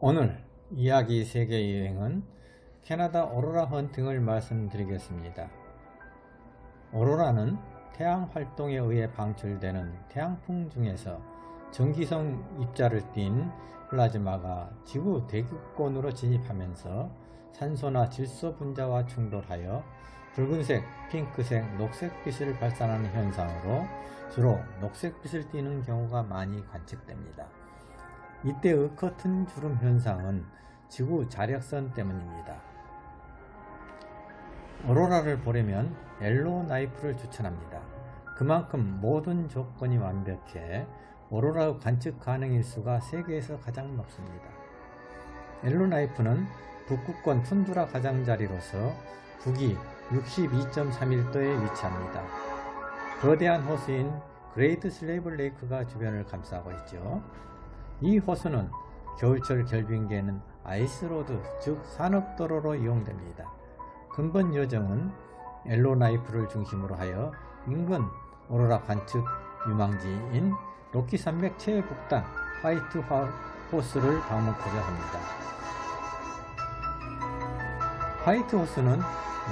오늘 이야기 세계여행은 캐나다 오로라 헌팅을 말씀드리겠습니다. 오로라는 태양 활동에 의해 방출되는 태양풍 중에서 전기성 입자를 띤 플라즈마가 지구 대기권으로 진입하면서 산소나 질소 분자와 충돌하여 붉은색, 핑크색, 녹색빛을 발산하는 현상으로 주로 녹색빛을 띠는 경우가 많이 관측됩니다. 이때의 커튼 주름 현상은 지구 자력선 때문입니다. 오로라를 보려면 옐로우 나이프를 추천합니다. 그만큼 모든 조건이 완벽해 오로라의 관측 가능일수가 세계에서 가장 높습니다. 옐로우 나이프는 북극권 툰드라 가장자리로서 북위 62.31도에 위치합니다. 거대한 호수인 그레이트 슬레이브 레이크가 주변을 감싸고 있죠. 이 호수는 겨울철 결빙되는 아이스로드, 즉 산업도로로 이용됩니다. 근본 요정은 옐로우나이프를 중심으로 하여 인근 오로라 관측 유망지인 로키 산맥 최북단 화이트 호수를 방문하고자 합니다. 화이트 호수는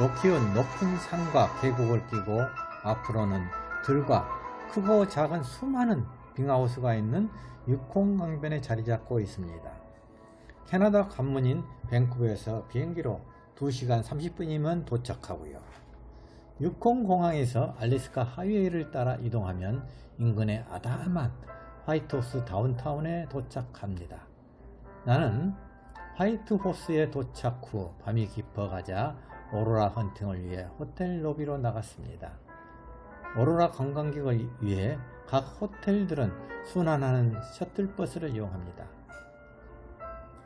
로키의 높은 산과 계곡을 끼고 앞으로는 들과 크고 작은 수많은 빙하호수가 있는 유콩강변에 자리 잡고 있습니다. 캐나다 관문인 밴쿠버에서 비행기로 2시간 30분이면 도착하고요. 유콩공항에서 알래스카 하이웨이를 따라 이동하면 인근의 아담한 화이트호스 다운타운에 도착합니다. 나는 화이트호스에 도착 후 밤이 깊어가자 오로라 헌팅을 위해 호텔 로비로 나갔습니다. 오로라 관광객을 위해 각 호텔들은 순환하는 셔틀버스를 이용합니다.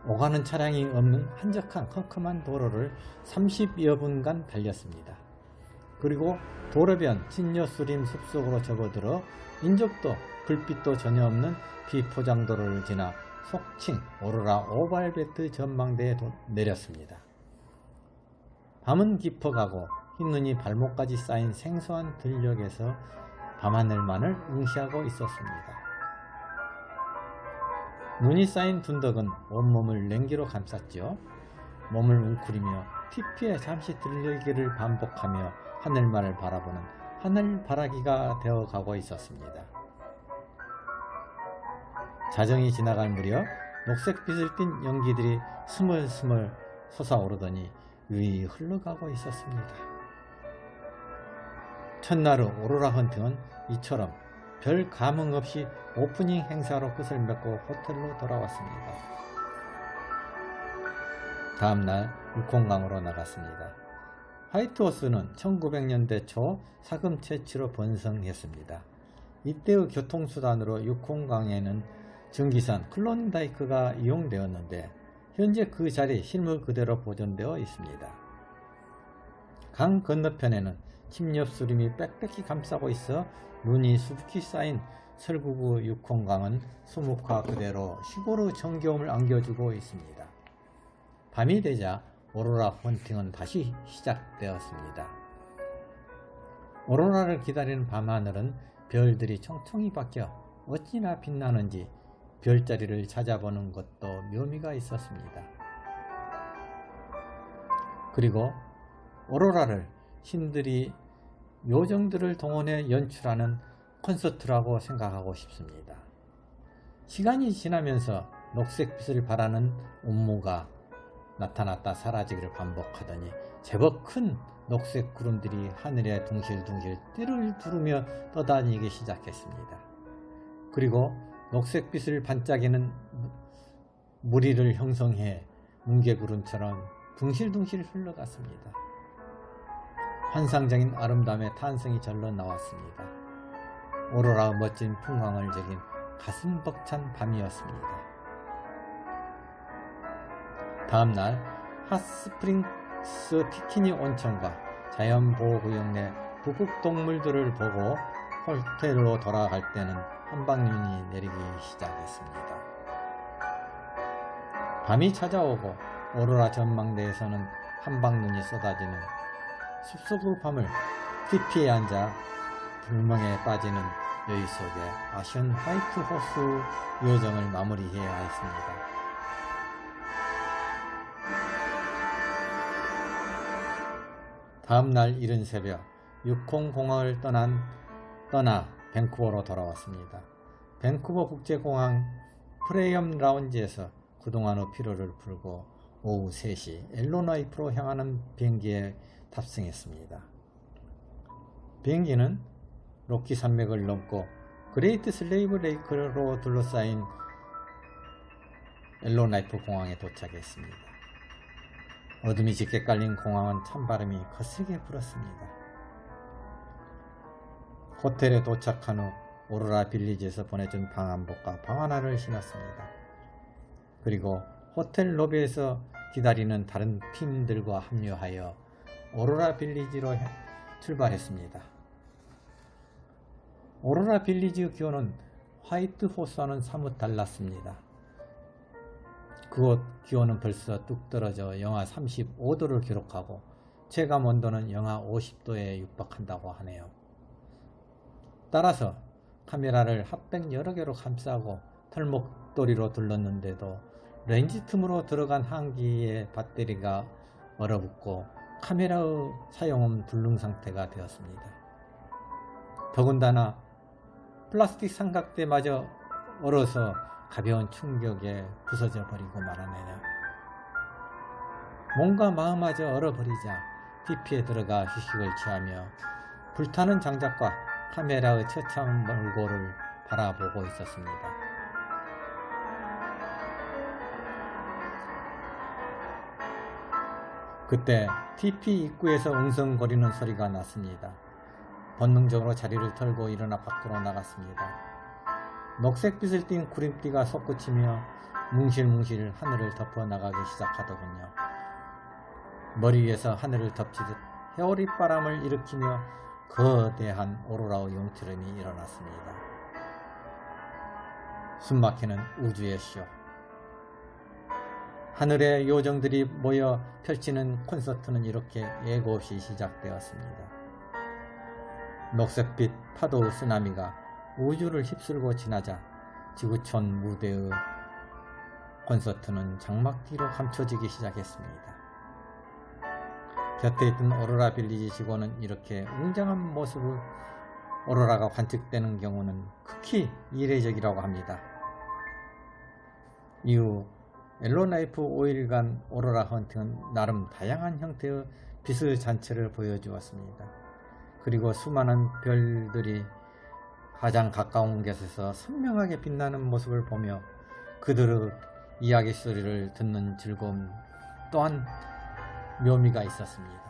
오가는 차량이 없는 한적한 컴컴한 도로를 30여 분간 달렸습니다. 그리고 도로변 진여수림 숲속으로 접어들어 인적도 불빛도 전혀 없는 비포장도로를 지나 속칭 오로라 오발베트 전망대에 내렸습니다. 밤은 깊어가고 흰눈이 발목까지 쌓인 생소한 들녘에서 밤하늘만을 응시하고 있었습니다. 눈이 쌓인 둔덕은 온몸을 냉기로 감쌌죠. 몸을 웅크리며 피피에 잠시 들리기를 반복하며 하늘만을 바라보는 하늘바라기가 되어가고 있었습니다. 자정이 지나갈 무렵 녹색빛을 띤 연기들이 스멀스멀 솟아오르더니 유유히 흘러가고 있었습니다. 첫날의 오로라 헌팅은 이처럼 별 감흥 없이 오프닝 행사로 끝을 맺고 호텔로 돌아왔습니다. 다음날 유콩강으로 나갔습니다. 화이트호스는 1900년대 초 사금 채취로 번성했습니다. 이때의 교통수단으로 유콩강에는 증기선 클론다이크가 이용되었는데 현재 그 자리 실물 그대로 보존되어 있습니다. 강 건너편에는 침엽수림이 빽빽히 감싸고 있어 눈이 수북히 쌓인 설국의 유콩강은 수묵화 그대로 시골의 정겨움을 안겨주고 있습니다. 밤이 되자 오로라 헌팅은 다시 시작되었습니다. 오로라를 기다리는 밤하늘은 별들이 총총히 바뀌어 어찌나 빛나는지 별자리를 찾아보는 것도 묘미가 있었습니다. 그리고 오로라를 신들이 요정들을 동원해 연출하는 콘서트라고 생각하고 싶습니다. 시간이 지나면서 녹색빛을 발하는 운무가 나타났다 사라지기를 반복하더니 제법 큰 녹색 구름들이 하늘에 둥실둥실 띠를 두르며 떠다니기 시작했습니다. 그리고 녹색빛을 반짝이는 무리를 형성해 뭉게구름처럼 둥실둥실 흘러갔습니다. 환상적인 아름다움의 탄성이 절로 나왔습니다. 오로라의 멋진 풍광을 즐긴 가슴 벅찬 밤이었습니다. 다음날 핫스프링스 티키니 온천과 자연보호구역 내 북극동물들을 보고 호텔로 돌아갈 때는 한방눈이 내리기 시작했습니다. 밤이 찾아오고 오로라 전망대에서는 한방눈이 쏟아지는 숲속의 밤을 피피에 앉아 불멍에 빠지는 여유 속에 아쉬운 화이트 호수 요정을 마무리해야 했습니다. 다음날 이른 새벽 유콩공항을 떠나 밴쿠버로 돌아왔습니다. 밴쿠버 국제공항 프레이엄 라운지에서 그동안의 피로를 풀고 오후 3시 엘로나이프로 향하는 비행기에 탑승했습니다. 비행기는 로키 산맥을 넘고 그레이트 슬레이브 레이크로 둘러싸인 엘로나이프 공항에 도착했습니다. 어둠이 짙게 깔린 공항은 찬바람이 거세게 불었습니다. 호텔에 도착한 후 오로라 빌리지에서 보내준 방한복과 방한화를 신었습니다. 그리고 호텔 로비에서 기다리는 다른 팀들과 합류하여 오로라 빌리지로 출발했습니다. 오로라 빌리지 기온은 화이트 호수와는 사뭇 달랐습니다. 그곳 기온은 벌써 뚝 떨어져 영하 35도를 기록하고 체감 온도는 영하 50도에 육박한다고 하네요. 따라서 카메라를 핫백 여러 개로 감싸고 털목도리로 둘렀는데도 렌즈 틈으로 들어간 한기의 배터리가 얼어붙고 카메라의 사용은 불능 상태가 되었습니다. 더군다나 플라스틱 삼각대마저 얼어서 가벼운 충격에 부서져 버리고 말았네요. 몸과 마음마저 얼어버리자 DP에 들어가 휴식을 취하며 불타는 장작과 카메라의 처참 몰골을 바라보고 있었습니다. 그때 TP 입구에서 웅성거리는 소리가 났습니다. 본능적으로 자리를 털고 일어나 밖으로 나갔습니다. 녹색빛을 띤 구름띠가 솟구치며 뭉실뭉실 하늘을 덮어 나가기 시작하더군요. 머리 위에서 하늘을 덮치듯 해오리바람을 일으키며 거대한 오로라의 용트름이 일어났습니다. 숨막히는 우주의 쇼. 하늘의 요정들이 모여 펼치는 콘서트는 이렇게 예고 없이 시작되었습니다. 녹색빛 파도 쓰나미가 우주를 휩쓸고 지나자 지구촌 무대의 콘서트는 장막 뒤로 감춰지기 시작했습니다. 곁에 있던 오로라 빌리지 직원은 이렇게 웅장한 모습의 오로라가 관측되는 경우는 극히 이례적이라고 합니다. 이후 엘로나이프 5일간 오로라 헌팅은 나름 다양한 형태의 빛의 잔치를 보여주었습니다. 그리고 수많은 별들이 가장 가까운 곳에서 선명하게 빛나는 모습을 보며 그들의 이야기 소리를 듣는 즐거움 또한 묘미가 있었습니다.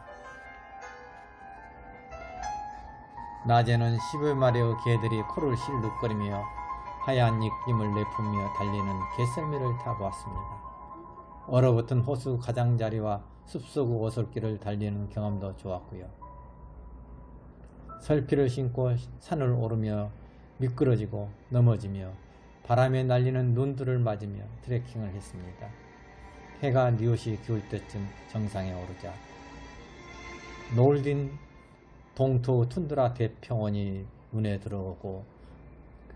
낮에는 10여 마리의 개들이 코를 실룩거리며 하얀 입김을 내뿜며 달리는 개썰매를 타보았습니다. 얼어붙은 호수 가장자리와 숲속 오솔길을 달리는 경험도 좋았고요. 설피를 신고 산을 오르며 미끄러지고 넘어지며 바람에 날리는 눈들을 맞으며 트레킹을 했습니다. 해가 뉘옷이 기울 때쯤 정상에 오르자 노을진 동토 툰드라 대평원이 눈에 들어오고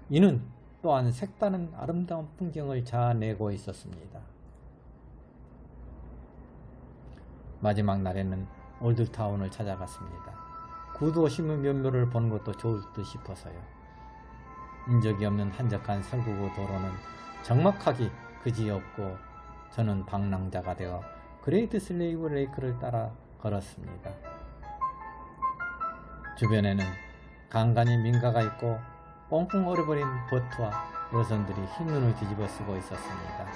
이는 또한 색다른 아름다운 풍경을 자아내고 있었습니다. 마지막 날에는 올드타운을 찾아갔습니다. 구도심의 면모를 보는 것도 좋을 듯 싶어서요. 인적이 없는 한적한 설국의 도로는 적막하기 그지없고 저는 방랑자가 되어 그레이트 슬레이브 레이크를 따라 걸었습니다. 주변에는 간간히 민가가 있고 뻥뻥 얼어버린 보트와 여선들이 흰눈을 뒤집어 쓰고 있었습니다.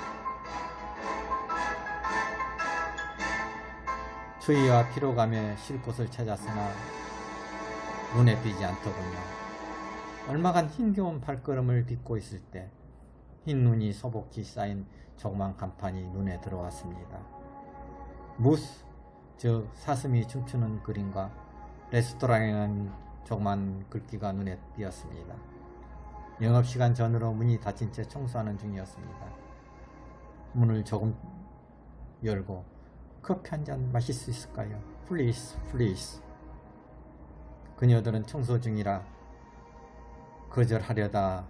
추위와 피로감에 쉴 곳을 찾았으나 눈에 띄지 않더군요. 얼마간 힘겨운 발걸음을 딛고 있을 때 흰눈이 소복히 쌓인 조그만 간판이 눈에 들어왔습니다. 무스, 즉 사슴이 춤추는 그림과 레스토랑에는 조그만 글귀가 눈에 띄었습니다. 영업시간 전으로 문이 닫힌 채 청소하는 중이었습니다. 문을 조금 열고 커피 한 잔 마실 수 있을까요? Please, please. 그녀들은 청소 중이라 거절하려다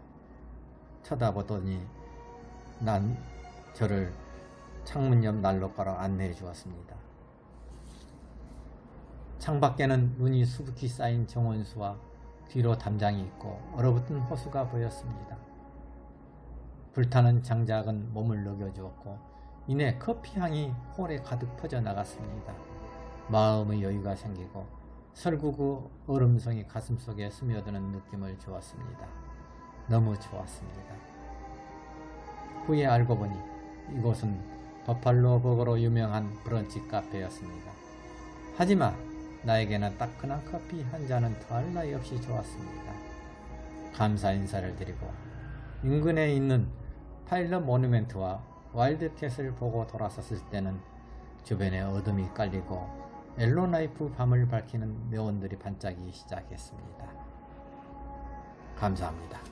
쳐다보더니 난 저를 창문 옆 난로바로 안내해 주었습니다. 창밖에는 눈이 수북히 쌓인 정원수와 뒤로 담장이 있고 얼어붙은 호수가 보였습니다. 불타는 장작은 몸을 녹여주었고 이내 커피향이 홀에 가득 퍼져나갔습니다. 마음의 여유가 생기고 설국의 얼음성이 가슴속에 스며드는 느낌을 주었습니다. 너무 좋았습니다. 후에 알고 보니 이곳은 버팔로 버거로 유명한 브런치 카페였습니다. 하지만 나에게는 따끈한 커피 한 잔은 더할 나위 없이 좋았습니다. 감사 인사를 드리고 인근에 있는 파일럿 모뉴멘트와 와일드캣을 보고 돌아섰을 때는 주변에 어둠이 깔리고 엘로나이프 밤을 밝히는 네온들이 반짝이기 시작했습니다. 감사합니다.